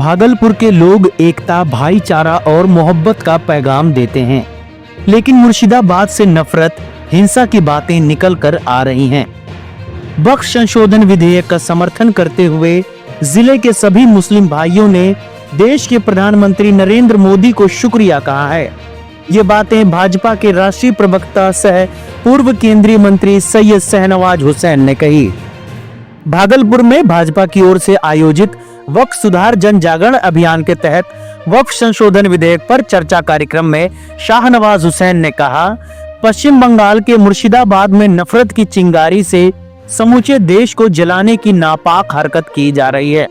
भागलपुर के लोग एकता, भाईचारा और मोहब्बत का पैगाम देते हैं, लेकिन मुर्शिदाबाद से नफरत, हिंसा की बातें निकल कर आ रही हैं। वक्फ संशोधन विधेयक का समर्थन करते हुए जिले के सभी मुस्लिम भाइयों ने देश के प्रधानमंत्री नरेंद्र मोदी को शुक्रिया कहा है। ये बातें भाजपा के राष्ट्रीय प्रवक्ता सह पूर्व केंद्रीय मंत्री सैयद शाहनवाज हुसैन ने कही। भागलपुर में भाजपा की ओर से आयोजित वक्फ सुधार जन जागरण अभियान के तहत वक्फ संशोधन विधेयक पर चर्चा कार्यक्रम में शाहनवाज हुसैन ने कहा, पश्चिम बंगाल के मुर्शिदाबाद में नफरत की चिंगारी से समूचे देश को जलाने की नापाक हरकत की जा रही है।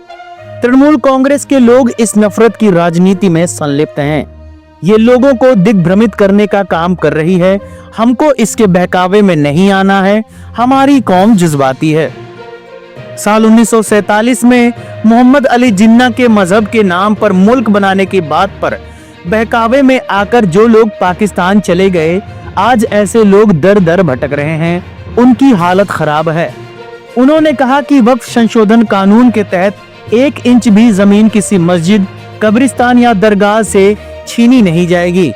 तृणमूल कांग्रेस के लोग इस नफरत की राजनीति में संलिप्त हैं। ये लोगों को दिग्भ्रमित करने का काम कर रही है। हमको इसके बहकावे में नहीं आना है। हमारी कौम जज्बाती है। साल 1947 में मोहम्मद अली जिन्ना के मजहब के नाम पर मुल्क बनाने की बात पर बहकावे में आकर जो लोग पाकिस्तान चले गए, आज ऐसे लोग दर दर भटक रहे हैं। उनकी हालत खराब है। उन्होंने कहा कि वक्फ संशोधन कानून के तहत 1 इंच भी जमीन किसी मस्जिद, कब्रिस्तान या दरगाह से छीनी नहीं जाएगी।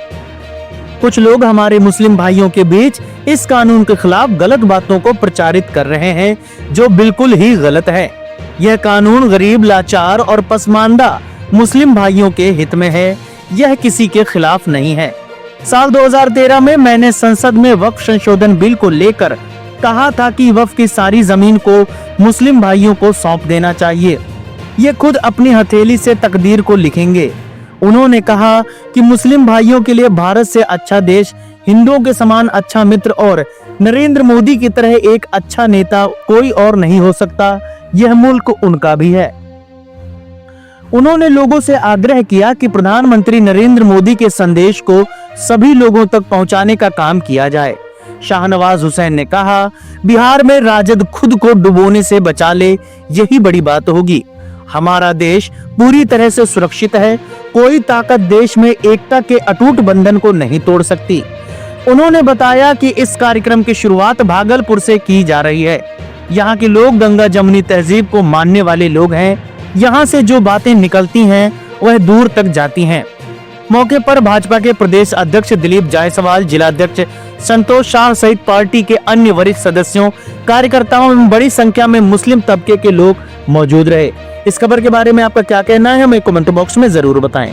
कुछ लोग हमारे मुस्लिम भाइयों के बीच इस कानून के खिलाफ गलत बातों को प्रचारित कर रहे हैं, जो बिल्कुल ही गलत है। यह कानून गरीब, लाचार और पसमानदा मुस्लिम भाइयों के हित में है। यह किसी के खिलाफ नहीं है। साल 2013 में मैंने संसद में वक्फ संशोधन बिल को लेकर कहा था कि वक्फ की सारी जमीन को मुस्लिम भाइयों को सौंप देना चाहिए। ये खुद अपनी हथेली से तकदीर को लिखेंगे। उन्होंने कहा कि मुस्लिम भाइयों के लिए भारत से अच्छा देश, हिंदुओं के समान अच्छा मित्र और नरेंद्र मोदी की तरह एक अच्छा नेता कोई और नहीं हो सकता। यह मुल्क उनका भी है। उन्होंने लोगों से आग्रह किया कि प्रधानमंत्री नरेंद्र मोदी के संदेश को सभी लोगों तक पहुंचाने का काम किया जाए। शाहनवाज हुसैन ने कहा, बिहार में राजद खुद को डुबोने से बचा ले, यही बड़ी बात होगी। हमारा देश पूरी तरह से सुरक्षित है। कोई ताकत देश में एकता के अटूट बंधन को नहीं तोड़ सकती। उन्होंने बताया कि इस कार्यक्रम की शुरुआत भागलपुर से की जा रही है। यहाँ के लोग गंगा जमुनी तहजीब को मानने वाले लोग हैं। यहाँ से जो बातें निकलती हैं वह दूर तक जाती हैं। मौके पर भाजपा के प्रदेश अध्यक्ष दिलीप जायसवाल, जिला अध्यक्ष संतोष शाह सहित पार्टी के अन्य वरिष्ठ सदस्यों, कार्यकर्ताओं में बड़ी संख्या में मुस्लिम तबके के लोग मौजूद रहे। इस खबर के बारे में आपका क्या कहना है, हमें कमेंट बॉक्स में जरूर बताएं।